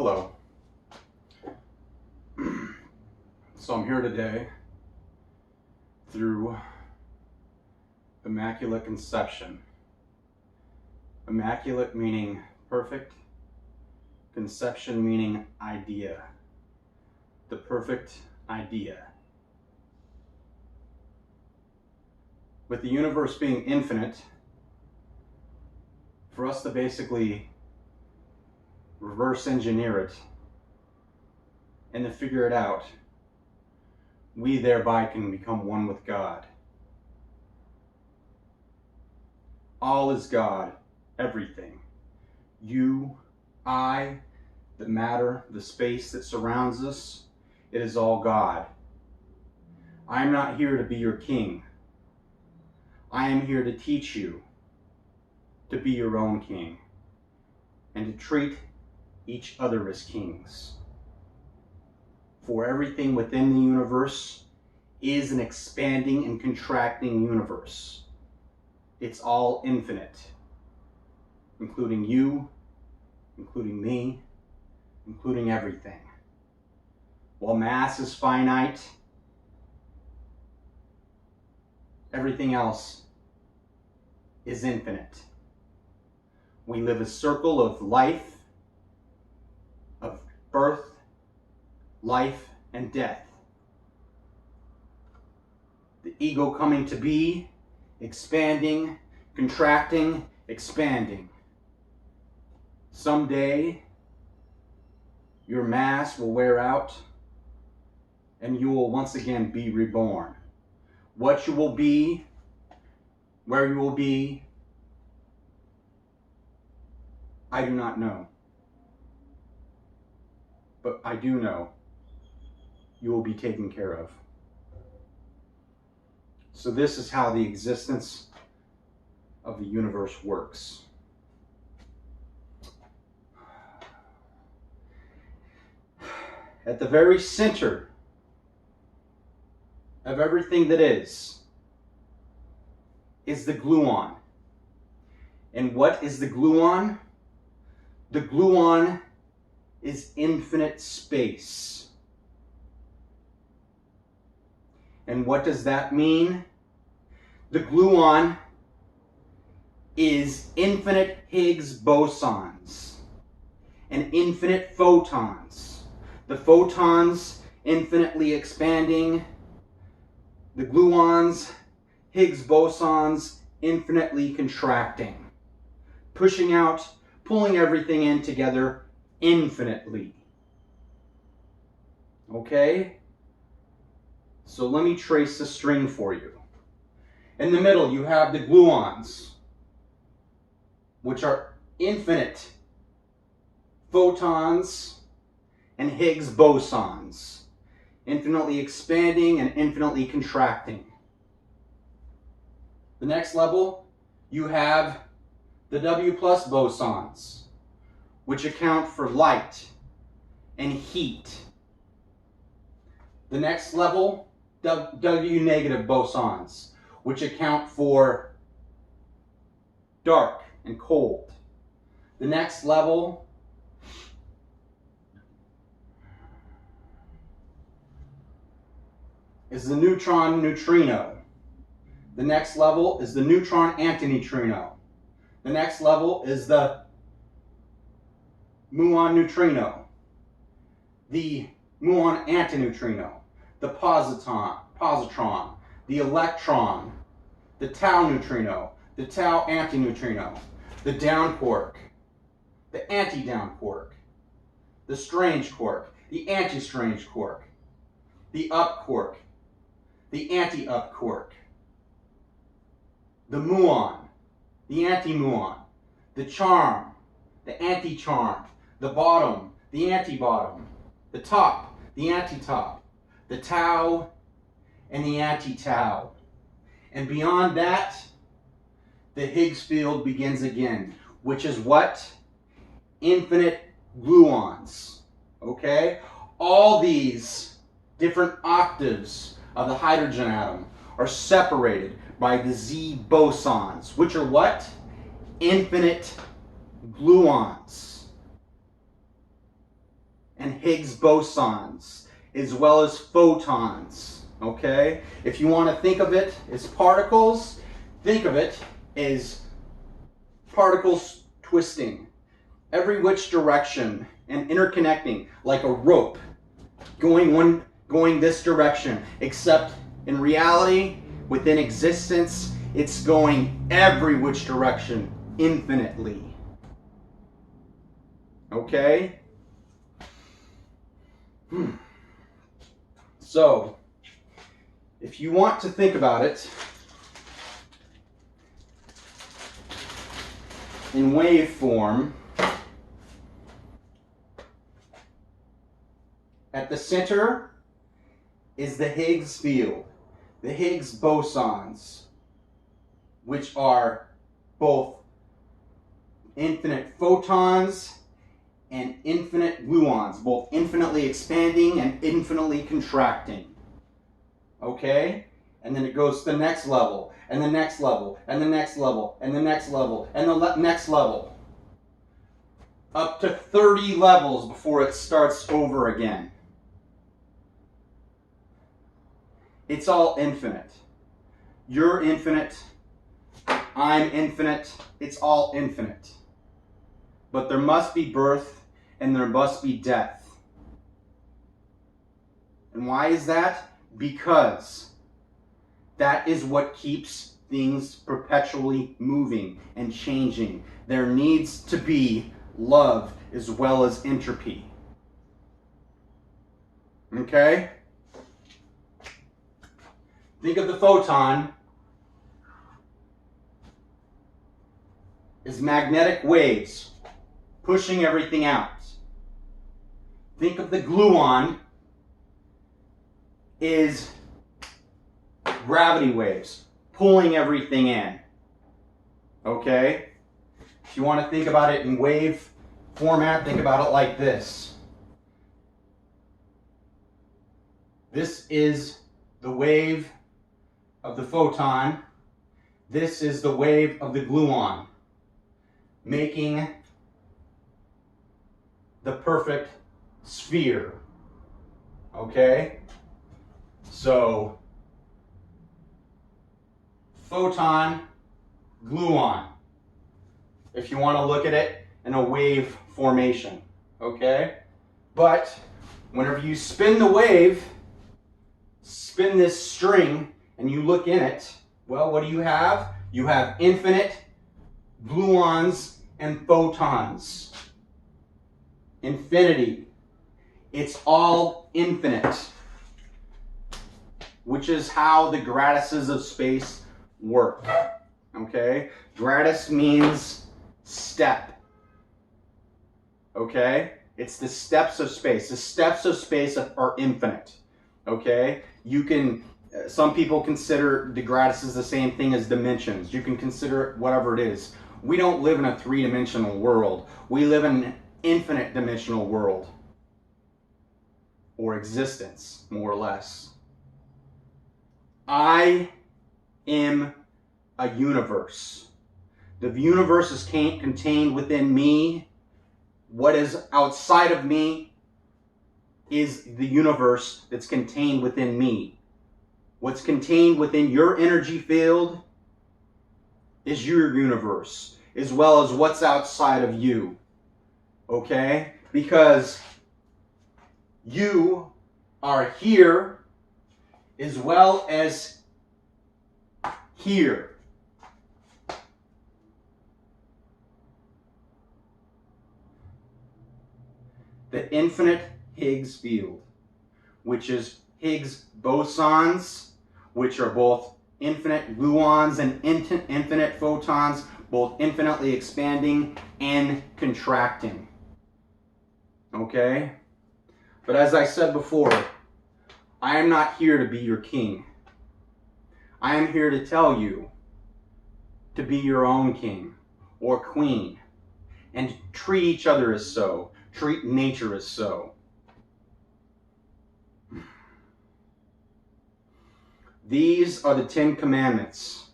Hello. So I'm here today through Immaculate Conception. Immaculate meaning perfect, conception meaning idea. The perfect idea. With the universe being infinite, for us to basically reverse engineer it and to figure it out, we thereby can become one with God. All is God, everything. You, I, the matter, the space that surrounds us, it is all God. I am not here to be your king. I am here to teach you to be your own king and to treat each other as kings. For everything within the universe is an expanding and contracting universe. It's all infinite, including you, including me, including everything. While mass is finite, everything else is infinite. We live a circle of life, of birth, life, and death. The ego coming to be, expanding, contracting, expanding. Someday, your mass will wear out and you will once again be reborn. What you will be, where you will be, I do not know. But I do know you will be taken care of. So this is how the existence of the universe works. At the very center of everything that is the gluon. And what is the gluon? The gluon is infinite space. And what does that mean? The gluon is infinite Higgs bosons and infinite photons. The photons infinitely expanding, the gluons, Higgs bosons infinitely contracting, pushing out, pulling everything in together infinitely. Okay? So let me trace the string for you. In the middle, you have the gluons, which are infinite photons and Higgs bosons, infinitely expanding and infinitely contracting. The next level, you have the W plus bosons, which account for light and heat. The next level, W negative bosons, which account for dark and cold. The next level is the neutron neutrino. The next level is the neutron antineutrino. The next level is the muon neutrino, the muon antineutrino, the positron, the electron, the tau neutrino, the tau antineutrino, the down quark, the anti-down quark, the strange quark, the anti-strange quark, the up quark, the anti-up quark, the muon, the anti-muon, the charm, the anti-charm, the bottom, the anti-bottom, the top, the anti-top, the tau, and the anti-tau. And beyond that, the Higgs field begins again, which is what? Infinite gluons. Okay? All these different octaves of the hydrogen atom are separated by the Z bosons, which are what? Infinite gluons. and Higgs bosons, as well as photons, okay? If you want to think of it as particles, think of it as particles twisting every which direction and interconnecting like a rope going this direction, except in reality, within existence, it's going every which direction infinitely. Okay? So, if you want to think about it in wave form, at the center is the Higgs field, the Higgs bosons, which are both infinite photons and infinite gluons, both infinitely expanding and infinitely contracting. Okay? And then it goes to the next level, and the next level, and the next level, and the next level, and the next level. Up to 30 levels before it starts over again. It's all infinite. You're infinite. I'm infinite. It's all infinite. But there must be birth and there must be death. And why is that? Because that is what keeps things perpetually moving and changing. There needs to be love as well as entropy. Okay? Think of the photon as magnetic waves pushing everything out. Think of the gluon as gravity waves pulling everything in. Okay? If you want to think about it in wave format, think about it like this. This is the wave of the photon. This is the wave of the gluon, making the perfect sphere. Okay? So, photon, gluon, if you want to look at it in a wave formation. Okay? But whenever you spin the wave, spin this string, and you look in it, well, what do you have? You have infinite gluons and photons. Infinity. It's all infinite. Which is how the gradiuses of space work. Okay? Gradius means step. Okay? It's the steps of space. The steps of space are infinite. Okay? You can, some people consider the gradiuses the same thing as dimensions. You can consider it whatever it is. We don't live in a three-dimensional world. We live in an infinite dimensional world. Or existence, more or less. I am a universe. The universe is contained within me. What is outside of me is the universe that's contained within me. What's contained within your energy field is your universe, as well as what's outside of you. Okay? Because you are here as well as here. The infinite Higgs field, which is Higgs bosons, which are both infinite gluons and infinite photons, both infinitely expanding and contracting. Okay? But as I said before, I am not here to be your king. I am here to tell you to be your own king or queen and treat each other as so. Treat nature as so. These are the 10 Commandments.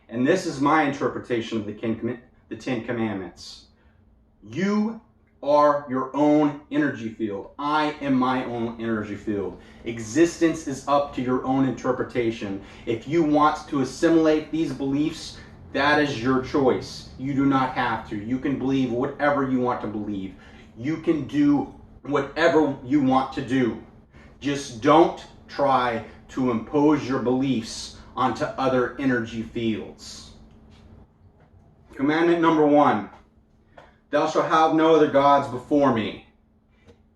And this is my interpretation of the 10 Commandments. You are your own energy field. I am my own energy field. Existence is up to your own interpretation. If you want to assimilate these beliefs, that is your choice. You do not have to. You can believe whatever you want to believe. You can do whatever you want to do. Just don't try to impose your beliefs onto other energy fields. Commandment number 1. Thou shalt have no other gods before me.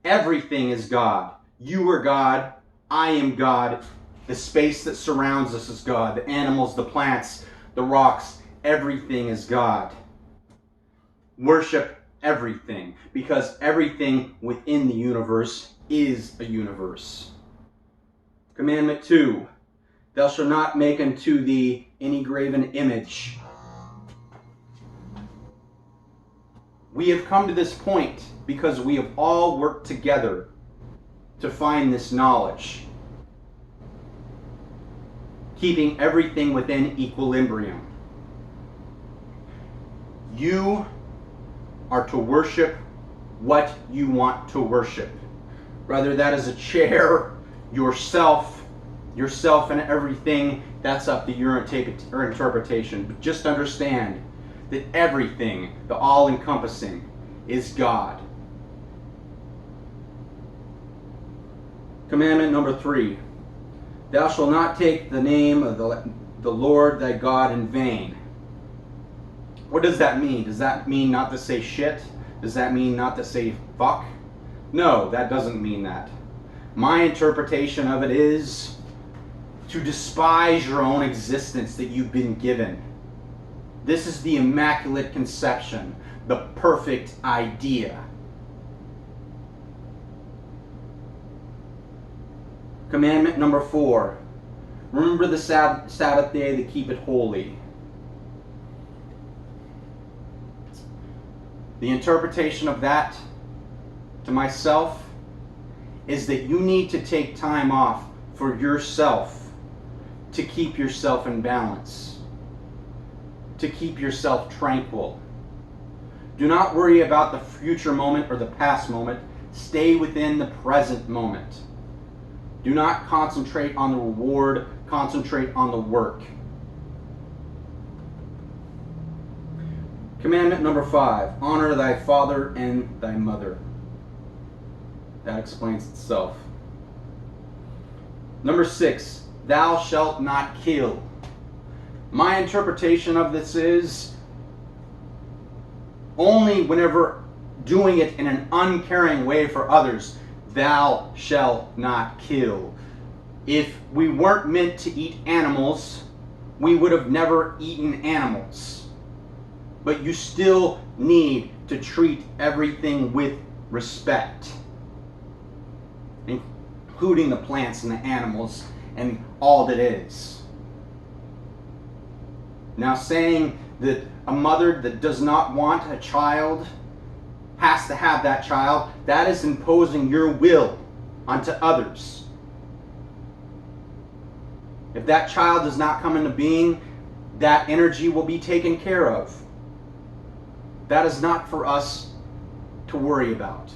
Everything is God. You are God. I am God. The space that surrounds us is God. The animals, the plants, the rocks, everything is God. Worship everything, because everything within the universe is a universe. Commandment 2. Thou shalt not make unto thee any graven image. We have come to this point because we have all worked together to find this knowledge, keeping everything within equilibrium. You are to worship what you want to worship. Whether that is a chair, yourself and everything, that's up to your interpretation. But just understand that everything, the all-encompassing, is God. Commandment number 3. Thou shalt not take the name of the Lord thy God in vain. What does that mean? Does that mean not to say shit? Does that mean not to say fuck? No, that doesn't mean that. My interpretation of it is to despise your own existence that you've been given. This is the Immaculate Conception, the perfect idea. Commandment number 4. Remember the Sabbath day to keep it holy. The interpretation of that to myself is that you need to take time off for yourself to keep yourself in balance, to keep yourself tranquil. Do not worry about the future moment or the past moment. Stay within the present moment. Do not concentrate on the reward, concentrate on the work. Commandment number 5, honor thy father and thy mother. That explains itself. Number 6, thou shalt not kill. My interpretation of this is only whenever doing it in an uncaring way for others, thou shalt not kill. If we weren't meant to eat animals, we would have never eaten animals. But you still need to treat everything with respect, including the plants and the animals and all that is. Now, saying that a mother that does not want a child has to have that child, that is imposing your will onto others. If that child does not come into being, that energy will be taken care of. That is not for us to worry about.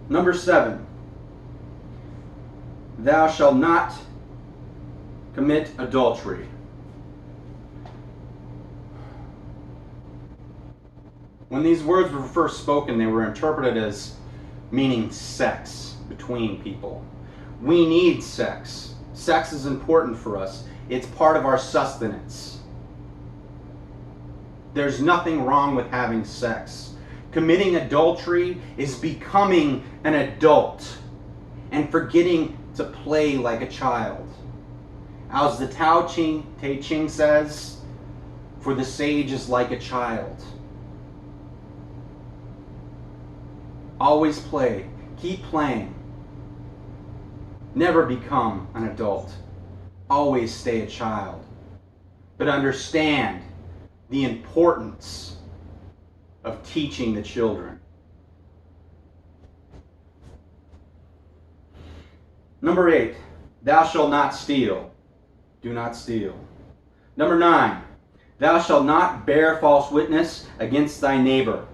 Number 7, thou shalt not commit adultery. When these words were first spoken, they were interpreted as meaning sex between people. We need sex. Sex is important for us. It's part of our sustenance. There's nothing wrong with having sex. Committing adultery is becoming an adult and forgetting to play like a child. As the Te Ching says, for the sage is like a child. Always play. Keep playing. Never become an adult. Always stay a child. But understand the importance of teaching the children. Number 8, thou shalt not steal. Do not steal. Number 9, Thou shalt not bear false witness against thy neighbor.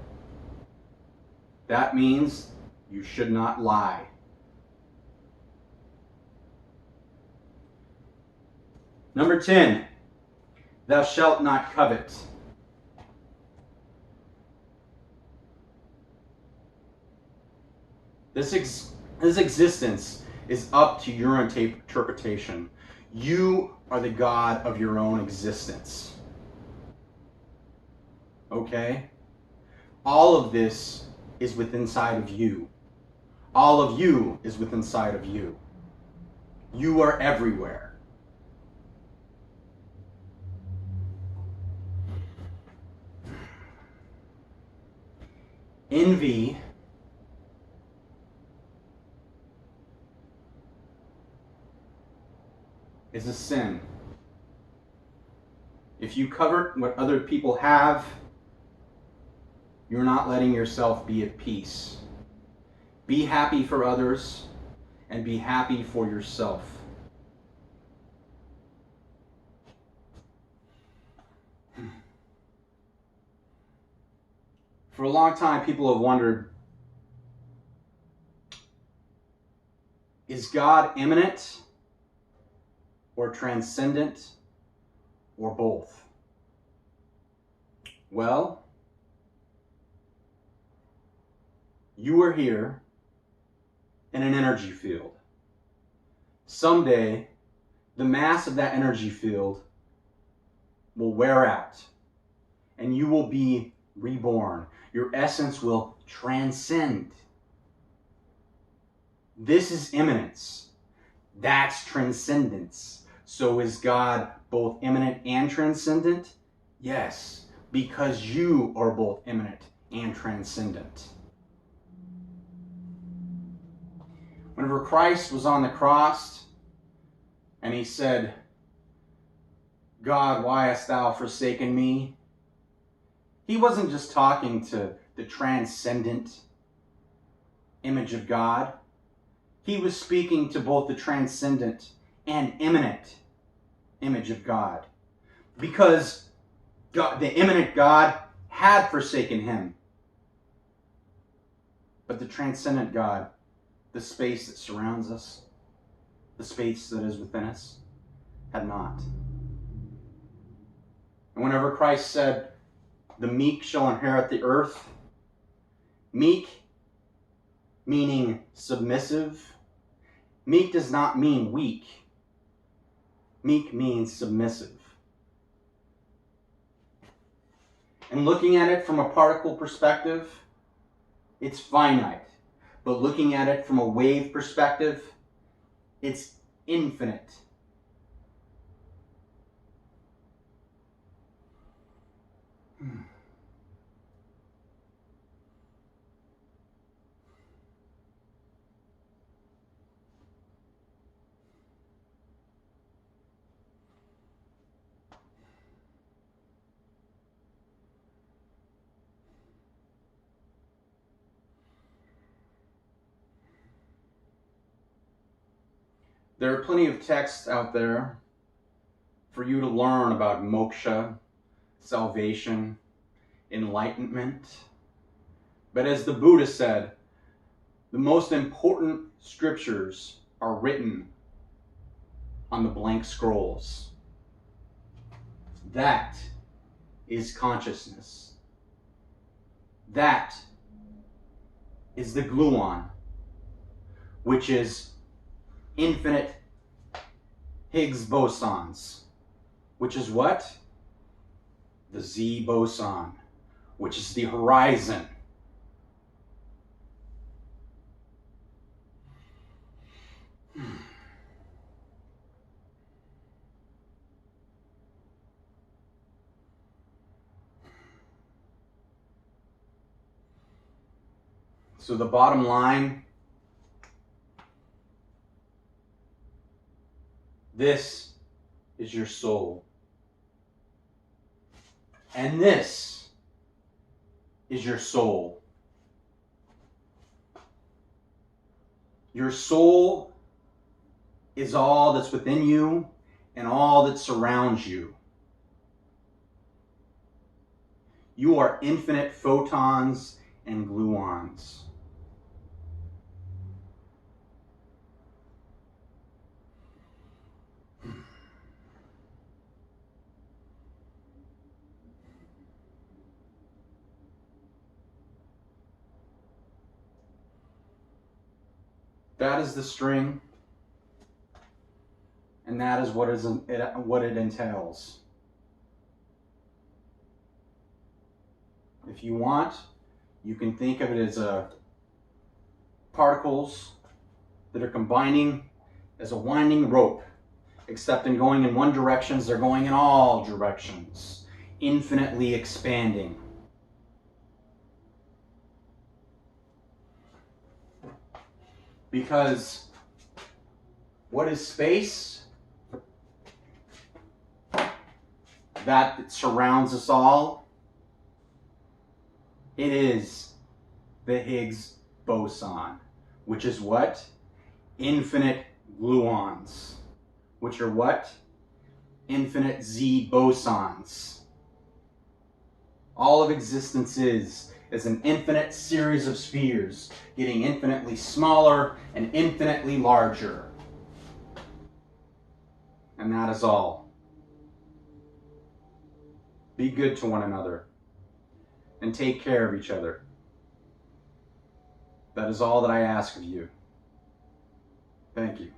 That means you should not lie. Number 10, thou shalt not covet. This existence is up to your interpretation. You are the God of your own existence. Okay? All of this is within inside of you. All of you is within inside of you. You are everywhere. Envy is a sin. If you covet what other people have, you're not letting yourself be at peace. Be happy for others and be happy for yourself. For a long time, people have wondered, is God immanent or transcendent or both? Well, you are here in an energy field. Someday, the mass of that energy field will wear out and you will be reborn. Your essence will transcend. This is immanence. That's transcendence. So is God both immanent and transcendent? Yes, because you are both immanent and transcendent. Whenever Christ was on the cross and he said, God, why hast thou forsaken me? He wasn't just talking to the transcendent image of God. He was speaking to both the transcendent and immanent image of God. Because God, the immanent God had forsaken him. But the transcendent God, the space that surrounds us, the space that is within us, had not. And whenever Christ said, the meek shall inherit the earth, meek meaning submissive. Meek does not mean weak. Meek means submissive. And looking at it from a particle perspective, it's finite. But looking at it from a wave perspective, it's infinite. There are plenty of texts out there for you to learn about moksha, salvation, enlightenment. But as the Buddha said, the most important scriptures are written on the blank scrolls. That is consciousness. That is the gluon, which is infinite Higgs bosons, which is what? The Z boson, which is the horizon. So the bottom line, this is your soul. And this is your soul. Your soul is all that's within you and all that surrounds you. You are infinite photons and gluons. That is the string, and that is what it entails. If you want, you can think of it as particles that are combining as a winding rope, except in going in one direction, they're going in all directions, infinitely expanding. Because what is space? That surrounds us all. It is the Higgs boson, which is what? Infinite gluons, which are what? Infinite Z bosons. All of existence is an infinite series of spheres getting infinitely smaller and infinitely larger. And that is all. Be good to one another and take care of each other. That is all that I ask of you. Thank you.